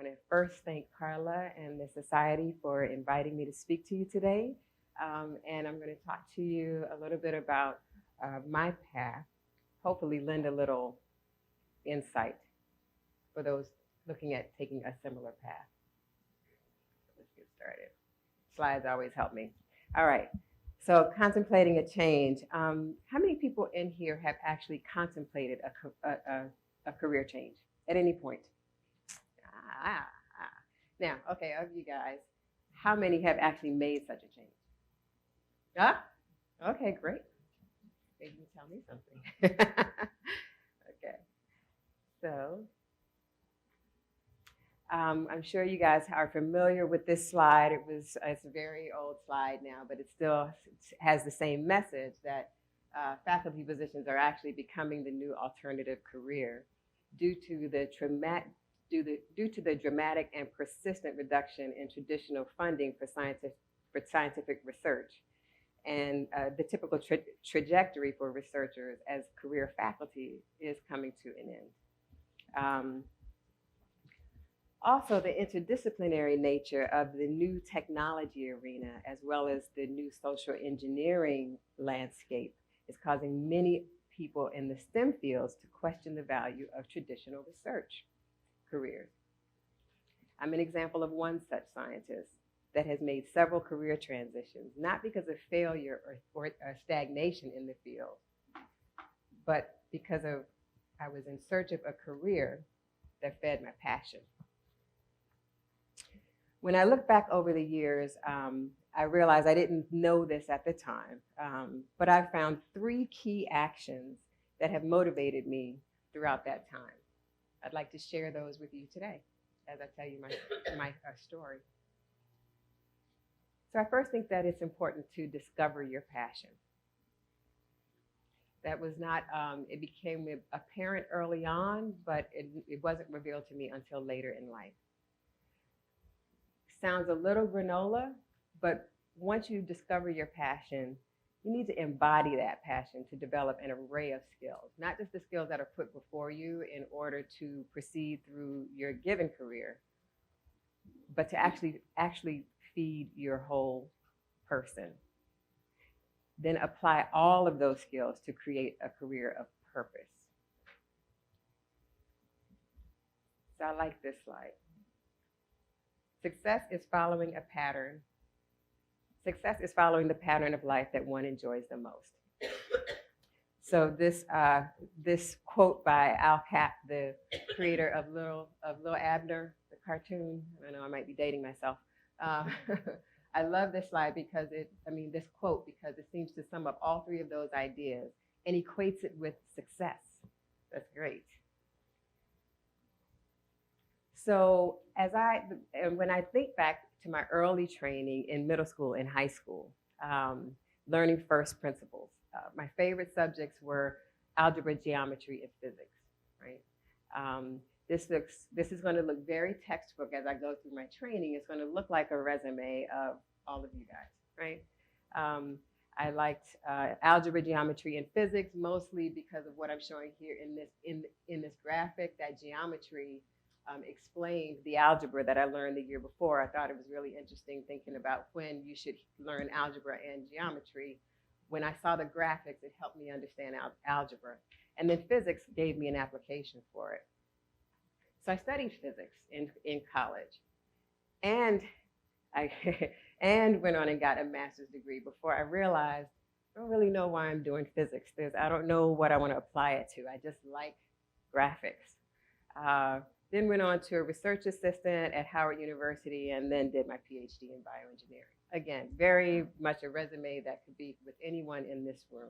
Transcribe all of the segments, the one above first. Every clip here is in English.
want to first thank Carla and the Society for inviting me to speak to you today. And I'm going to talk to you a little bit about my path, hopefully lend a little insight for those looking at taking a similar path. Let's get started. Slides always help me. All right. So contemplating a change. How many people in here have actually contemplated a career change at any point? Now, okay, of you guys, how many have actually made such a change? Okay, great. Maybe you tell me something. Okay, so I'm sure you guys are familiar with this slide. It's a very old slide now, but it still has the same message that faculty positions are actually becoming the new alternative career due to the dramatic and persistent reduction in traditional funding for scientific research, and the typical trajectory for researchers as career faculty is coming to an end. Also, the interdisciplinary nature of the new technology arena, as well as the new social engineering landscape, is causing many people in the STEM fields to question the value of traditional research careers. I'm an example of one such scientist that has made several career transitions, not because of failure or stagnation in the field, but because I was in search of a career that fed my passion. When I look back over the years, I realized I didn't know this at the time, but I found 3 key actions that have motivated me throughout that time. I'd like to share those with you today as I tell you my story. So I first think that it's important to discover your passion. That was not, it became apparent early on, but it wasn't revealed to me until later in life. Sounds a little granola, but once you discover your passion, you need to embody that passion to develop an array of skills, not just the skills that are put before you in order to proceed through your given career, but to actually feed your whole person. Then apply all of those skills to create a career of purpose. So I like this slide. Success is following a pattern. Success is following the pattern of life that one enjoys the most. So this quote by Al Cap, the creator of Little Abner, the cartoon. I know I might be dating myself. I love this slide because this quote, because it seems to sum up all 3 of those ideas and equates it with success. That's great. So when I think back to my early training in middle school and high school, learning first principles, my favorite subjects were algebra, geometry, and physics, right? This is going to look very textbook as I go through my training. It's going to look like a resume of all of you guys, right? I liked algebra, geometry, and physics mostly because of what I'm showing here in this graphic. That geometry explained the algebra that I learned the year before. I thought it was really interesting thinking about when you should learn algebra and geometry. When I saw the graphics, it helped me understand algebra. And then physics gave me an application for it. So I studied physics in college. And I went on and got a master's degree before I realized I don't really know why I'm doing physics. I don't know what I want to apply it to. I just like graphics. Then went on to a research assistant at Howard University and then did my PhD in bioengineering. Again, very much a resume that could be with anyone in this room.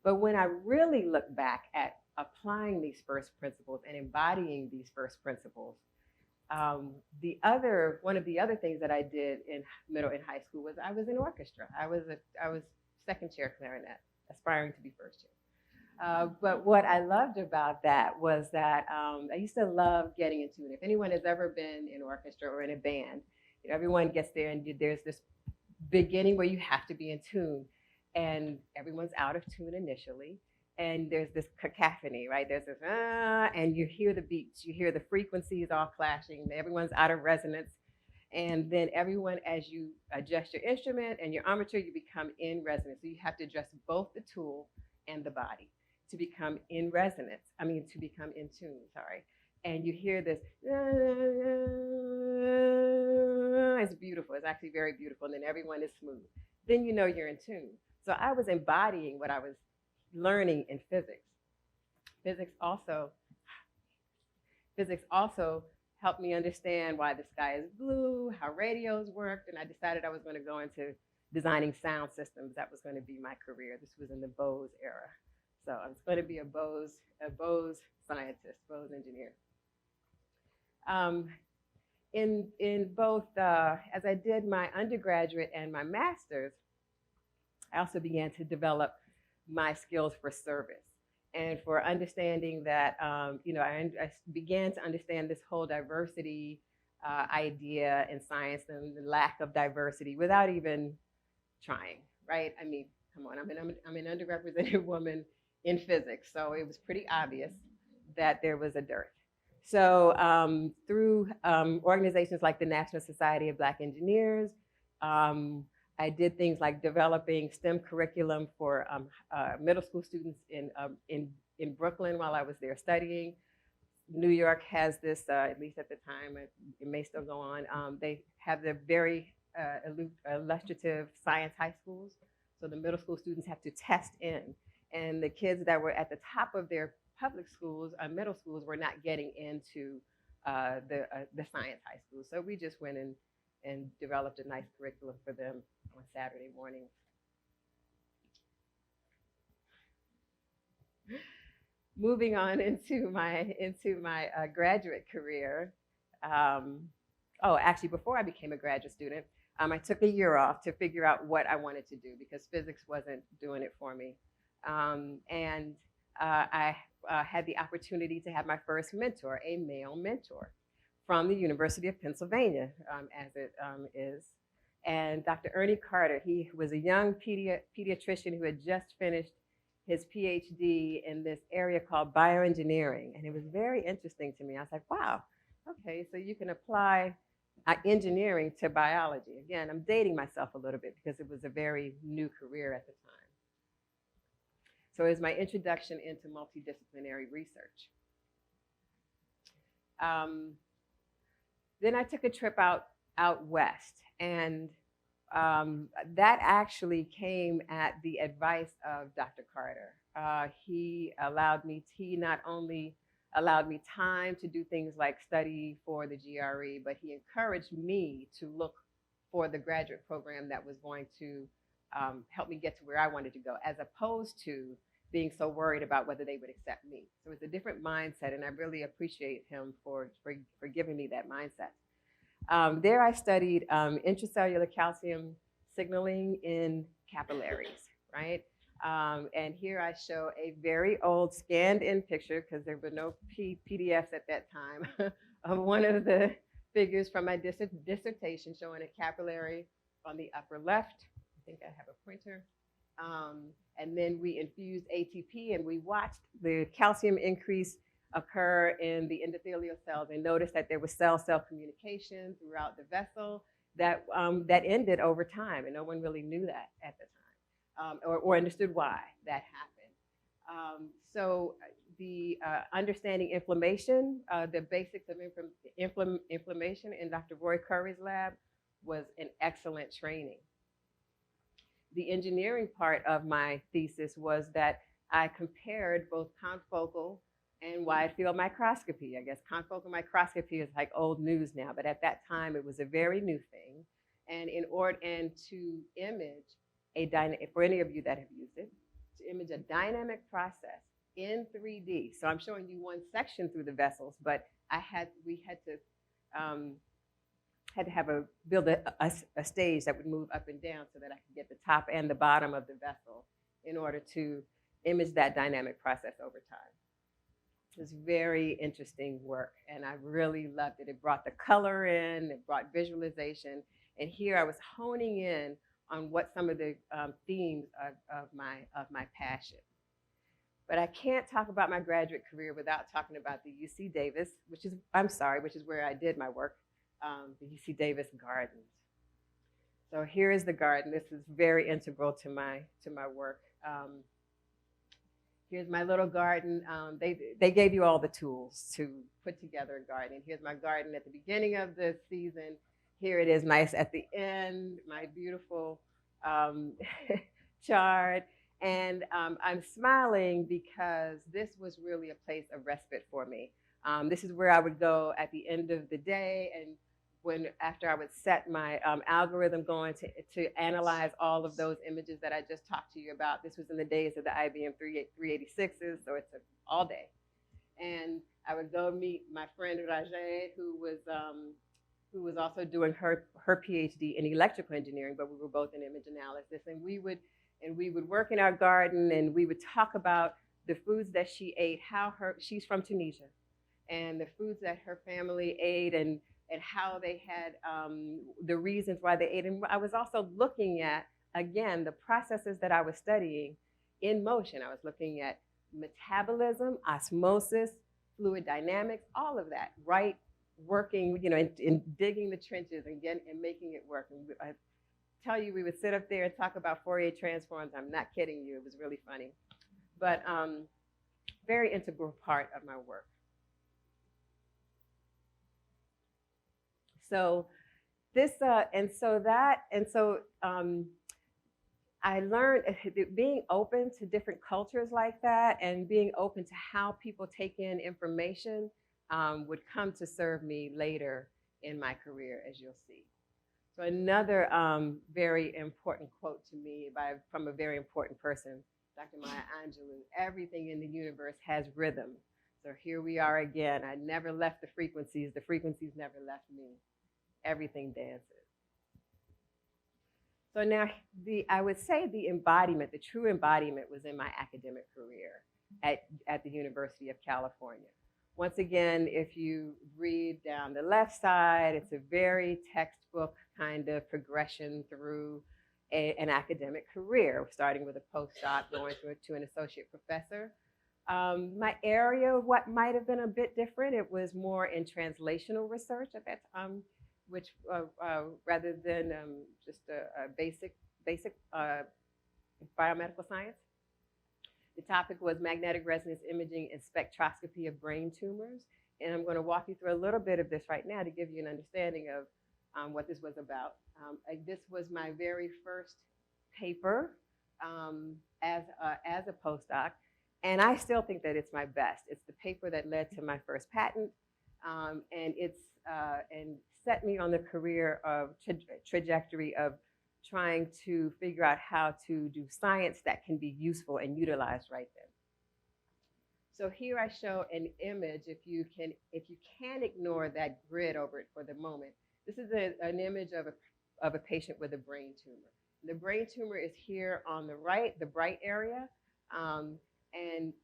But when I really look back at applying these first principles and embodying these first principles, one of the other things that I did in middle and high school was I was in orchestra. I was second chair clarinet, aspiring to be first chair. But what I loved about that was that I used to love getting in tune. If anyone has ever been in orchestra or in a band, everyone gets there and there's this beginning where you have to be in tune, and everyone's out of tune initially. and there's this cacophony, right? There's this, and you hear the beats, you hear the frequencies all clashing, everyone's out of resonance. And then everyone, as you adjust your instrument and your armature, you become in resonance. So you have to adjust both the tool and the body to become in resonance. I mean, to become in tune, sorry. And you hear this, it's beautiful. It's actually very beautiful. And then everyone is smooth. Then you know you're in tune. So I was embodying what I was learning in physics. Physics also helped me understand why the sky is blue, how radios worked, and I decided I was going to go into designing sound systems. That was going to be my career. This was in the Bose era. So I was going to be a Bose scientist, Bose engineer. In both, as I did my undergraduate and my master's, I also began to develop my skills for service and for understanding that, I began to understand this whole diversity idea in science and the lack of diversity without even trying, right? I mean, come on, I'm an underrepresented woman in physics, so it was pretty obvious that there was a dearth. So through organizations like the National Society of Black Engineers, I did things like developing STEM curriculum for middle school students in Brooklyn while I was there studying. New York has this, at least at the time, it may still go on, they have the very illustrative science high schools. So the middle school students have to test in. And the kids that were at the top of their public schools, middle schools, were not getting into the science high schools. So we just went in and developed a nice curriculum for them on Saturday mornings. Moving on into my graduate career. Actually, before I became a graduate student, I took a year off to figure out what I wanted to do because physics wasn't doing it for me. I had the opportunity to have my first mentor, a male mentor from the University of Pennsylvania, as it is. And Dr. Ernie Carter, he was a young pediatrician who had just finished his PhD in this area called bioengineering. And it was very interesting to me. I was like, wow, okay, so you can apply engineering to biology. Again, I'm dating myself a little bit because it was a very new career at the time. So it was my introduction into multidisciplinary research. Then I took a trip out west, and that actually came at the advice of Dr. Carter. He not only allowed me time to do things like study for the GRE, but he encouraged me to look for the graduate program that was going to help me get to where I wanted to go, as opposed to being so worried about whether they would accept me. So it's a different mindset, and I really appreciate him for giving me that mindset. There I studied intracellular calcium signaling in capillaries, right? And here I show a very old scanned-in picture, because there were no PDFs at that time, of one of the figures from my dissertation showing a capillary on the upper left. I think I have a pointer. And then we infused ATP, and we watched the calcium increase occur in the endothelial cells, and noticed that there was cell-cell communication throughout the vessel that ended over time, and no one really knew that at the time, or understood why that happened. So the understanding inflammation, the basics of inflammation in Dr. Roy Curry's lab was an excellent training. The engineering part of my thesis was that I compared both confocal and wide field microscopy. I guess confocal microscopy is like old news now, but at that time it was a very new thing. And to image for any of you that have used it, to image a dynamic process in 3D. So I'm showing you one section through the vessels, but we had to build a stage that would move up and down so that I could get the top and the bottom of the vessel in order to image that dynamic process over time. It was very interesting work, and I really loved it. It brought the color in, it brought visualization, and here I was honing in on what some of the themes of my passion. But I can't talk about my graduate career without talking about the UC Davis, which is where I did my work, the UC Davis Gardens. So here is the garden. This is very integral to my work. Here's my little garden. They gave you all the tools to put together a garden. Here's my garden at the beginning of the season. Here it is nice at the end, my beautiful chart. And I'm smiling because this was really a place of respite for me. This is where I would go at the end of the day, and after I would set my algorithm going to analyze all of those images that I just talked to you about. This was in the days of the IBM 386s, so it's all day. And I would go meet my friend Rajay, who was also doing her PhD in electrical engineering, but we were both in image analysis, and we would work in our garden, and we would talk about the foods that she ate, she's from Tunisia, and the foods that her family ate, and how they had the reasons why they ate. And I was also looking at, again, the processes that I was studying in motion. I was looking at metabolism, osmosis, fluid dynamics, all of that, right? Working, in digging the trenches and making it work. And I tell you, we would sit up there and talk about Fourier transforms. I'm not kidding you. It was really funny. But very integral part of my work. So I learned being open to different cultures like that, and being open to how people take in information would come to serve me later in my career, as you'll see. So another very important quote to me from a very important person, Dr. Maya Angelou: everything in the universe has rhythm. So here we are again. I never left the frequencies never left me. Everything dances. So now I would say the true embodiment was in my academic career at the University of California. Once again, if you read down the left side, it's a very textbook kind of progression through an academic career, starting with a postdoc, going to an associate professor. My area, what might have been a bit different, it was more in translational research at that time, which rather than just a basic biomedical science. The topic was magnetic resonance imaging and spectroscopy of brain tumors. And I'm going to walk you through a little bit of this right now to give you an understanding of what this was about. This was my very first paper as a postdoc, and I still think that it's my best. It's the paper that led to my first patent, and set me on the career of trajectory of trying to figure out how to do science that can be useful and utilized right then. So here I show an image, if you can ignore that grid over it for the moment. This is an image of a patient with a brain tumor. The brain tumor is here on the right, the bright area, and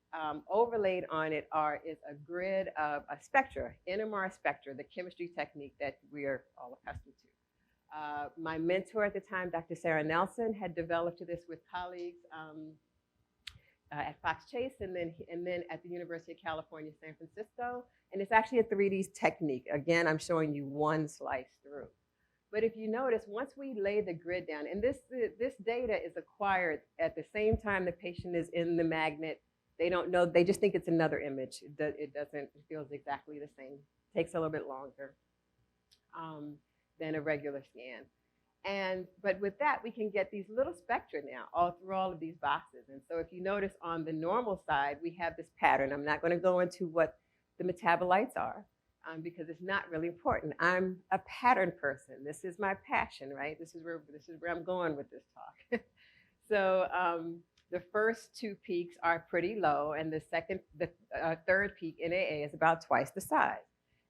overlaid on it is a grid of a spectra, NMR spectra, the chemistry technique that we are all accustomed to. My mentor at the time, Dr. Sarah Nelson, had developed this with colleagues at Fox Chase and then at the University of California, San Francisco. And it's actually a 3D technique. Again, I'm showing you one slice through. But if you notice, once we lay the grid down, and this data is acquired at the same time the patient is in the magnet, they don't know, they just think it's another image. It feels exactly the same. It takes a little bit longer than a regular scan. But with that, we can get these little spectra now all through all of these boxes. And so if you notice on the normal side, we have this pattern. I'm not going to go into what the metabolites are because it's not really important. I'm a pattern person. This is my passion, right? This is where I'm going with this talk. So the first two peaks are pretty low, and the third peak, NAA, is about twice the size.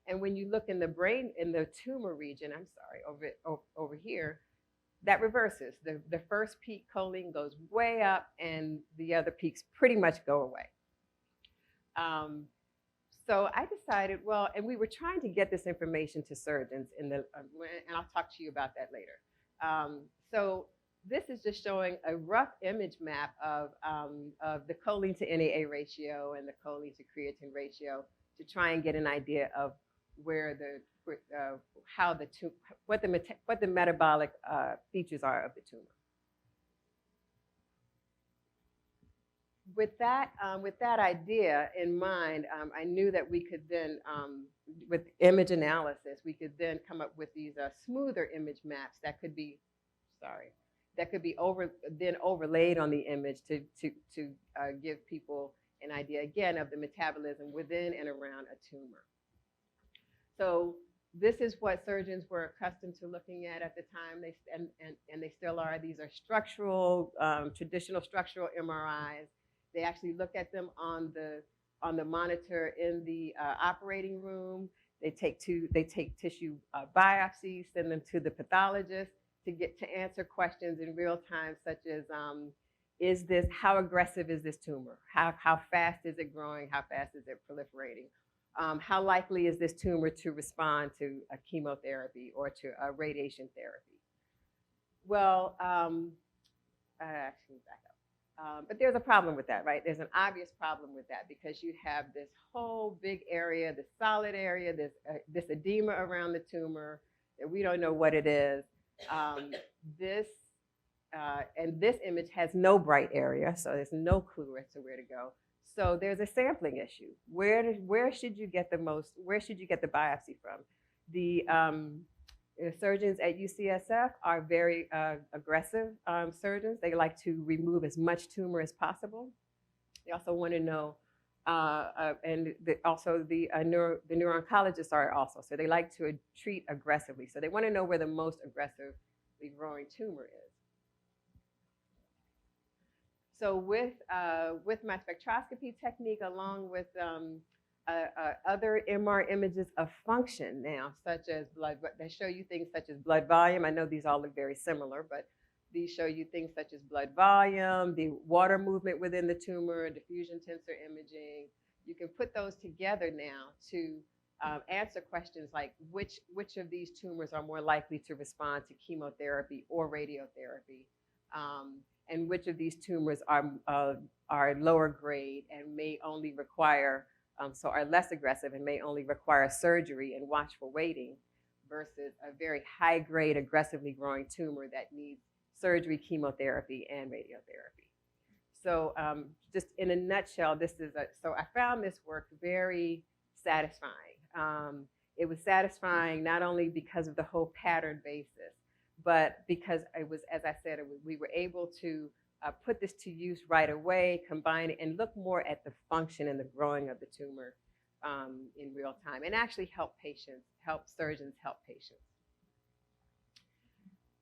And when you look in the brain, in the tumor region, over here, that reverses. The first peak, choline, goes way up, and the other peaks pretty much go away. So I decided, well, and we were trying to get this information to surgeons and I'll talk to you about that later. So this is just showing a rough image map of the choline to NAA ratio and the choline to creatine ratio to try and get an idea of where how what the metabolic features are of the tumor. With that idea in mind, I knew that we could then, with image analysis, we could then come up with these smoother image maps that could be, then overlaid on the image to give people an idea again of the metabolism within and around a tumor. So this is what surgeons were accustomed to looking at the time, and they still are. These are structural, traditional structural MRIs. They actually look at them on the monitor in the operating room. They take tissue biopsies, send them to the pathologist to answer questions in real time, such as how aggressive is this tumor? How fast is it growing? How fast is it proliferating? How likely is this tumor to respond to a chemotherapy or to a radiation therapy? Well, actually back up. But there's a problem with that, right? There's an obvious problem with that because you have this whole big area, this solid area, this edema around the tumor that we don't know what it is. And this image has no bright area, so there's no clue as to where to go. So there's a sampling issue. Where should you get the biopsy from? The surgeons at UCSF are very aggressive surgeons. They like to remove as much tumor as possible. They also want to know, and also the neuro-oncologists are also, so they like to treat aggressively. So they want to know where the most aggressively growing tumor is. So with my spectroscopy technique, along with other MR images of function now, such as blood, they show you things such as blood volume. I know these all look very similar, but these show you things such as blood volume, the water movement within the tumor, diffusion tensor imaging. You can put those together now to answer questions like which of these tumors are more likely to respond to chemotherapy or radiotherapy, and which of these tumors are lower grade and may only require, so are less aggressive and may only require surgery and watchful waiting, versus a very high grade, aggressively growing tumor that needs surgery, chemotherapy, and radiotherapy. So just in a nutshell, so I found this work very satisfying. It was satisfying not only because of the whole pattern basis, but because it was, as I said, we were able to put this to use right away, combine it, and look more at the function and the growing of the tumor in real time, and actually help surgeons help patients.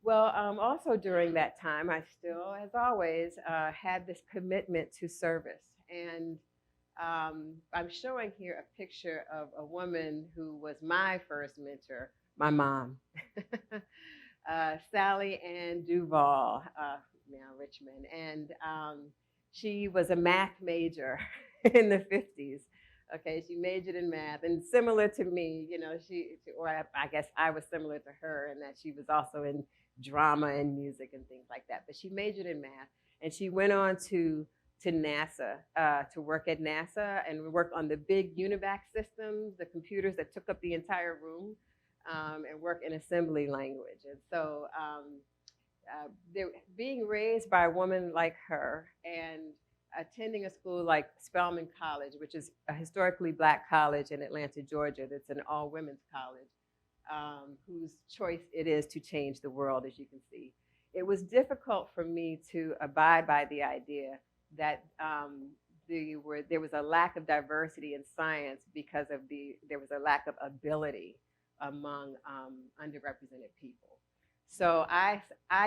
Well, also during that time, I still, as always, had this commitment to service. And I'm showing here a picture of a woman who was my first mentor, my mom. Sally Ann Duvall, now Richmond, and she was a math major in the 50s. Okay, she majored in math, and similar to me, you know, I guess I was similar to her in that she was also in drama and music and things like that. But she majored in math, and she went on to NASA, to work at NASA and work on the big UNIVAC systems, the computers that took up the entire room. And work in assembly language. And so being raised by a woman like her and attending a school like Spelman College, which is a historically Black college in Atlanta, Georgia, that's an all-women's college, whose choice it is to change the world, as you can see. It was difficult for me to abide by the idea that there was a lack of diversity in science because there was a lack of ability among underrepresented people. So I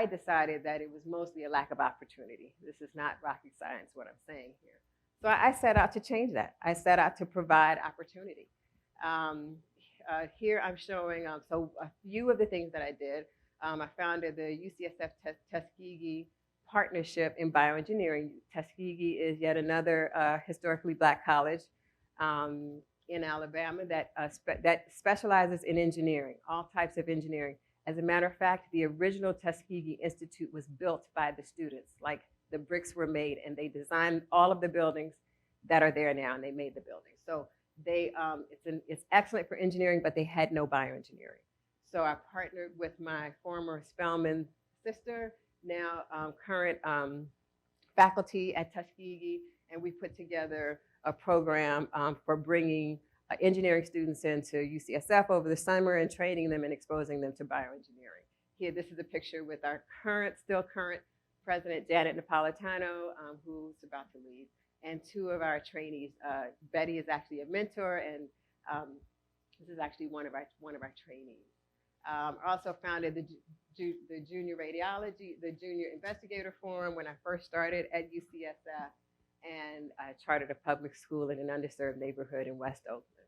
decided that it was mostly a lack of opportunity. This is not rocket science, what I'm saying here. So I set out to change that. I set out to provide opportunity. Here I'm showing so a few of the things that I did. I founded the UCSF Tuskegee Partnership in Bioengineering. Tuskegee is yet another historically Black college in Alabama that specializes in engineering, all types of engineering, As a matter of fact, the original Tuskegee Institute was built by the students. Like, the bricks were made, and they designed all of the buildings that are there now, and they made the buildings. So it's excellent for engineering, but they had no bioengineering. So I partnered with my former Spelman sister, now current faculty at Tuskegee, and we put together a program for bringing engineering students into UCSF over the summer and training them and exposing them to bioengineering. Here, this is a picture with our still current president, Janet Napolitano, who's about to leave, and two of our trainees. Betty is actually a mentor, and this is actually one of our trainees. Also founded the Junior Radiology, the Junior Investigator Forum when I first started at UCSF, and I chartered a public school in an underserved neighborhood in West Oakland.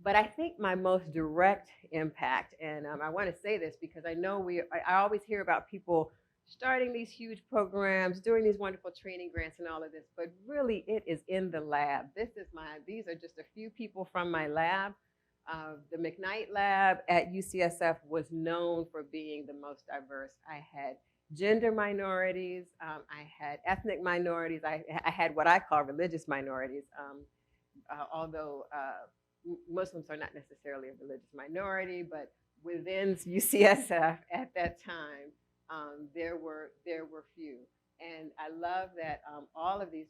But I think my most direct impact, and I want to say this because I know I always hear about people starting these huge programs, doing these wonderful training grants and all of this, but really it is in the lab. These are just a few people from my lab. The McKnight lab at UCSF was known for being the most diverse. I had gender minorities, I had ethnic minorities, I had what I call religious minorities, although Muslims are not necessarily a religious minority, but within UCSF at that time, there were few. And I love that all of these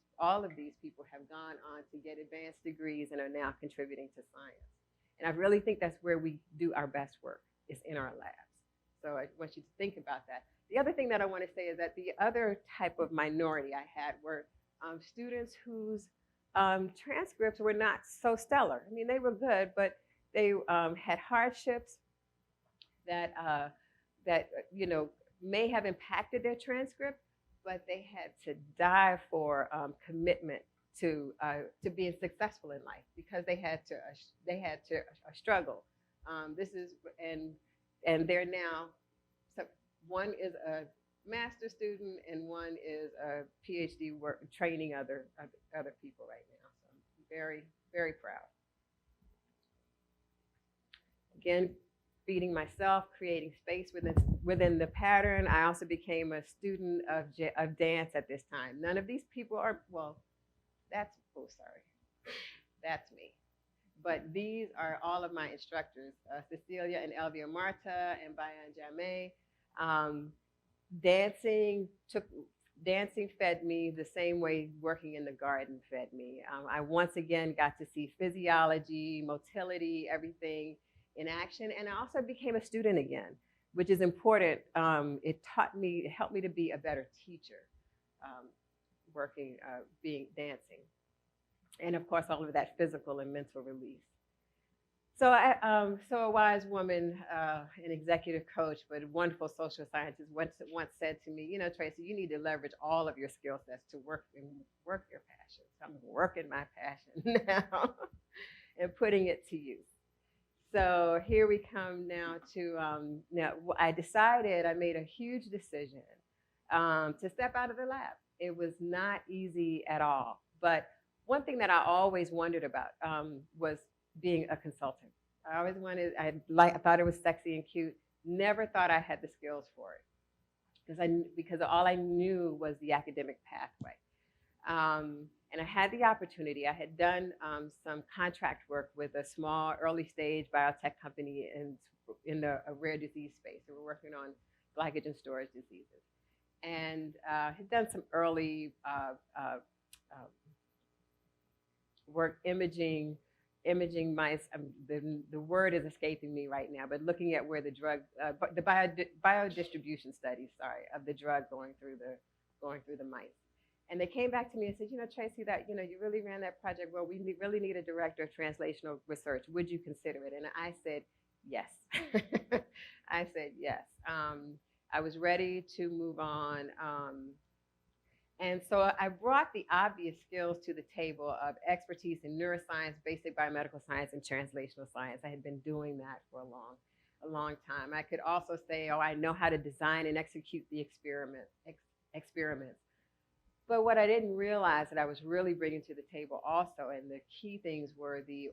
people have gone on to get advanced degrees and are now contributing to science. And I really think that's where we do our best work, is in our labs. So I want you to think about that. The other thing that I want to say is that the other type of minority I had were students whose transcripts were not so stellar. I mean, they were good, but they had hardships that may have impacted their transcript, but they had to die for commitment to being successful in life, because they had to struggle. And they're now, one is a master's student and one is a PhD training other people right now. So I'm very, very proud. Again, feeding myself, creating space within the pattern. I also became a student of dance at this time. None of these people are, well, that's me. But these are all of my instructors, Cecilia and Elvia Marta and Bayan Jameh. Dancing fed me the same way working in the garden fed me. I once again got to see physiology, motility, everything in action, and I also became a student again, which is important. It helped me to be a better teacher, dancing. And of course, all of that physical and mental release. So a wise woman, an executive coach, but a wonderful social scientist once said to me, Tracy, you need to leverage all of your skill sets to work your passion. So I'm working my passion now and putting it to use. So here we come now to, I made a huge decision to step out of the lab. It was not easy at all. But one thing that I always wondered about was being a consultant. I thought it was sexy and cute. Never thought I had the skills for it because all I knew was the academic pathway. And I had the opportunity. I had done some contract work with a small early stage biotech company in the rare disease space. So we're working on glycogen storage diseases. And had done some early work imaging mice. The word is escaping me right now, but looking at where the drug, the biodistribution studies, of the drug going through the mice. And they came back to me and said, Tracy, that you really ran that project well. We really need a director of translational research. Would you consider it? And I said yes. I said yes. I was ready to move on. And so I brought the obvious skills to the table of expertise in neuroscience, basic biomedical science, and translational science. I had been doing that for a long time. I could also say, I know how to design and execute the experiments. But what I didn't realize that I was really bringing to the table also, and the key things were the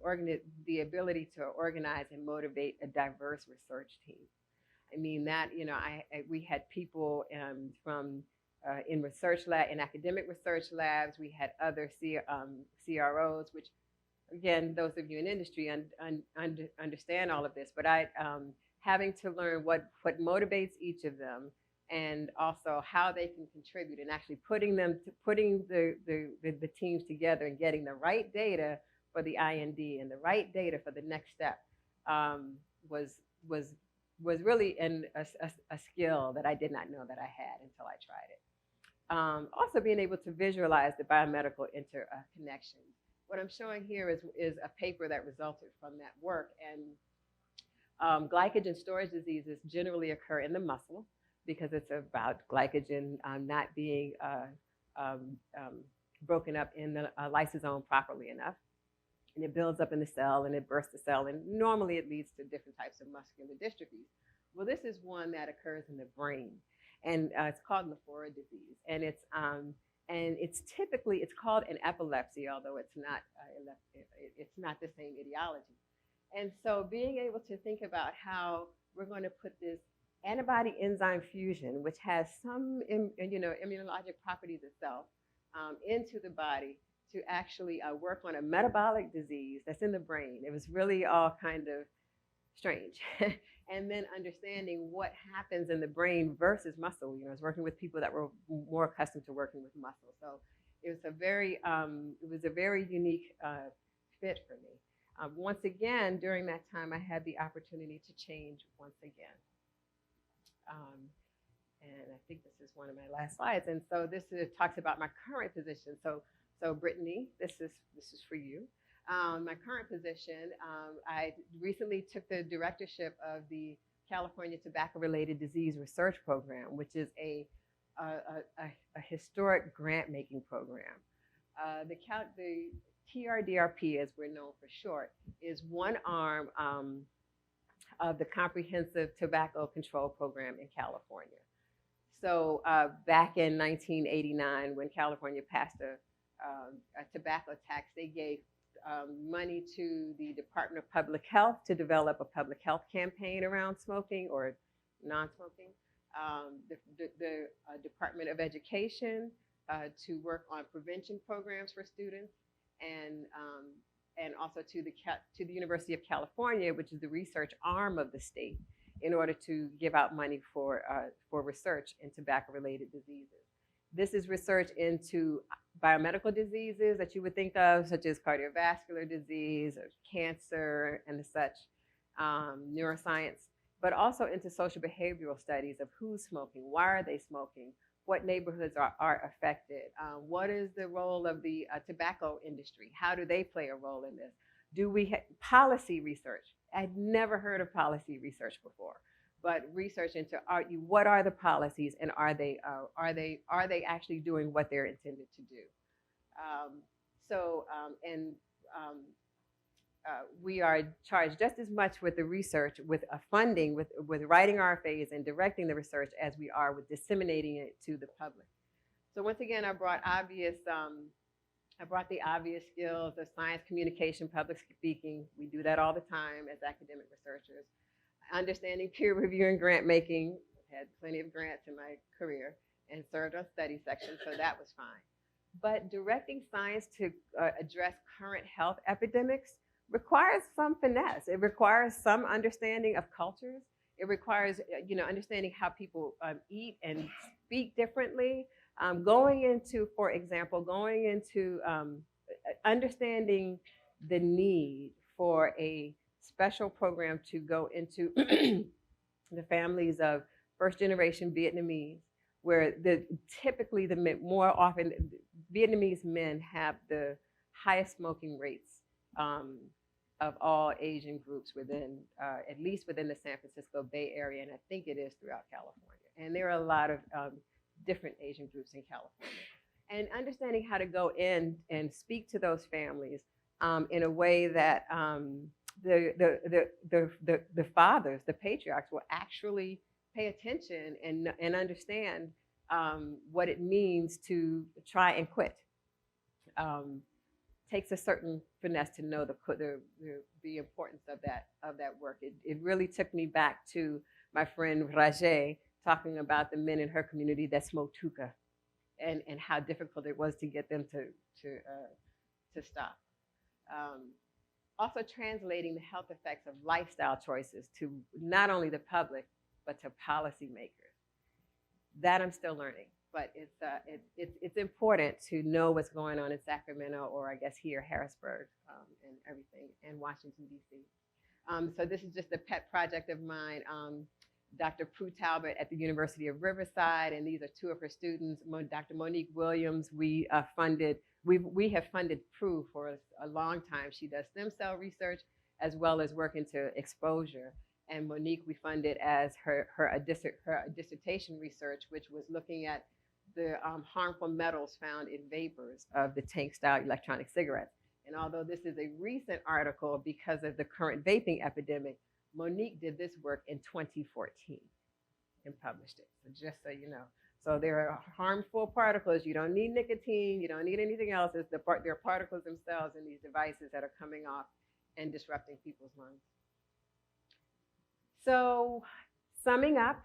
ability to organize and motivate a diverse research team. I mean that, we had people from in research lab, in academic research labs. We had other CROs, which again, those of you in industry understand all of this. But having to learn what motivates each of them, and also how they can contribute, and actually putting the teams together and getting the right data for the IND and the right data for the next step was really a skill that I did not know that I had until I tried it. Also being able to visualize the biomedical interconnections. What I'm showing here is a paper that resulted from that work. And glycogen storage diseases generally occur in the muscle, because it's about glycogen not being broken up in the lysosome properly enough. And it builds up in the cell, and it bursts the cell, and normally it leads to different types of muscular dystrophies. Well, this is one that occurs in the brain, and it's called Lafora disease, and it's typically called an epilepsy, although it's not the same etiology. And so being able to think about how we're going to put this antibody enzyme fusion, which has some immunologic properties itself, into the body to actually work on a metabolic disease that's in the brain. It was really all kind of strange. And then understanding what happens in the brain versus muscle. I was working with people that were more accustomed to working with muscle. So it was a very unique fit for me. Once again, during that time, I had the opportunity to change once again. And I think this is one of my last slides. And so this talks about my current position. So Brittany, this is for you. My current position, I recently took the directorship of the California Tobacco-Related Disease Research Program, which is a historic grant-making program. The TRDRP, as we're known for short, is one arm of the Comprehensive Tobacco Control Program in California. So back in 1989, when California passed a tobacco tax, they gave money to the Department of Public Health to develop a public health campaign around smoking or non-smoking. The Department of Education to work on prevention programs for students, and also to the University of California, which is the research arm of the state, in order to give out money for research in tobacco-related diseases. This is research into biomedical diseases that you would think of, such as cardiovascular disease or cancer and such, neuroscience, but also into social behavioral studies of who's smoking, why are they smoking, what neighborhoods are affected, what is the role of the tobacco industry, how do they play a role in this? Do we policy research? I'd never heard of policy research before, but research into what are the policies, and are they actually doing what they're intended to do? We are charged just as much with the research, with funding, with writing RFAs and directing the research, as we are with disseminating it to the public. So once again, I brought the obvious skills of science communication, public speaking. We do that all the time as academic researchers. Understanding peer review and grant making. I've had plenty of grants in my career and served on study sections, so that was fine. But directing science to address current health epidemics requires some finesse. It requires some understanding of cultures. It requires, understanding how people eat and speak differently. For example, understanding the need for a special program to go into the families of first-generation Vietnamese, where typically more often Vietnamese men have the highest smoking rates of all Asian groups at least within the San Francisco Bay Area, and I think it is throughout California. And there are a lot of different Asian groups in California. And understanding how to go in and speak to those families in a way that the fathers, the patriarchs, will actually pay attention and understand what it means to try and quit. Takes a certain finesse to know the importance of that work. It really took me back to my friend Rajay talking about the men in her community that smoked hookah, and how difficult it was to get them to stop. Also translating the health effects of lifestyle choices to not only the public, but to policymakers. That I'm still learning, but it's important to know what's going on in Sacramento, or I guess here, Harrisburg, and everything, and Washington, D.C. So this is just a pet project of mine. Dr. Prue Talbot at the University of Riverside, and these are two of her students. Dr. Monique Williams, we have funded Prue for a long time. She does stem cell research as well as work into exposure. And Monique, we funded as her dissertation research, which was looking at the harmful metals found in vapors of the tank-style electronic cigarettes. And although this is a recent article because of the current vaping epidemic, Monique did this work in 2014 and published it. So just so you know. So there are harmful particles. You don't need nicotine. You don't need anything else. There are particles themselves in these devices that are coming off and disrupting people's lungs. So summing up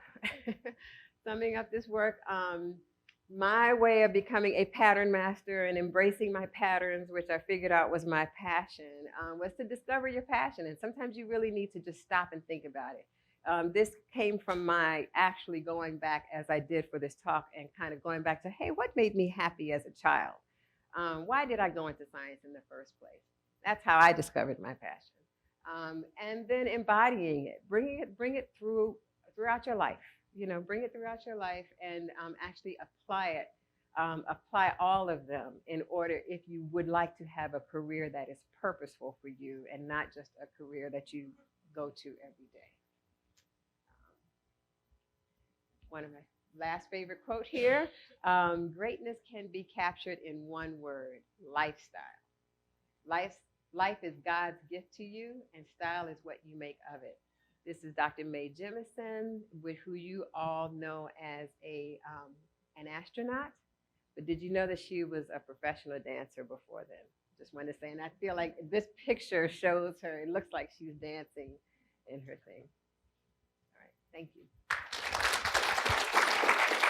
this work, my way of becoming a pattern master and embracing my patterns, which I figured out was my passion, was to discover your passion. And sometimes you really need to just stop and think about it. This came from my actually going back, as I did for this talk, and kind of going back to, hey, what made me happy as a child? Why did I go into science in the first place? That's how I discovered my passion. And then embodying it, bring it throughout your life. Bring it throughout your life, and actually apply it. Apply all of them in order, if you would like to have a career that is purposeful for you and not just a career that you go to every day. One of my last favorite quote here, greatness can be captured in one word: lifestyle. Life is God's gift to you, and style is what you make of it. This is Dr. Mae Jemison, who you all know as an astronaut. But did you know that she was a professional dancer before then? Just wanted to say, and I feel like this picture shows her. It looks like she's dancing in her thing. All right, thank you.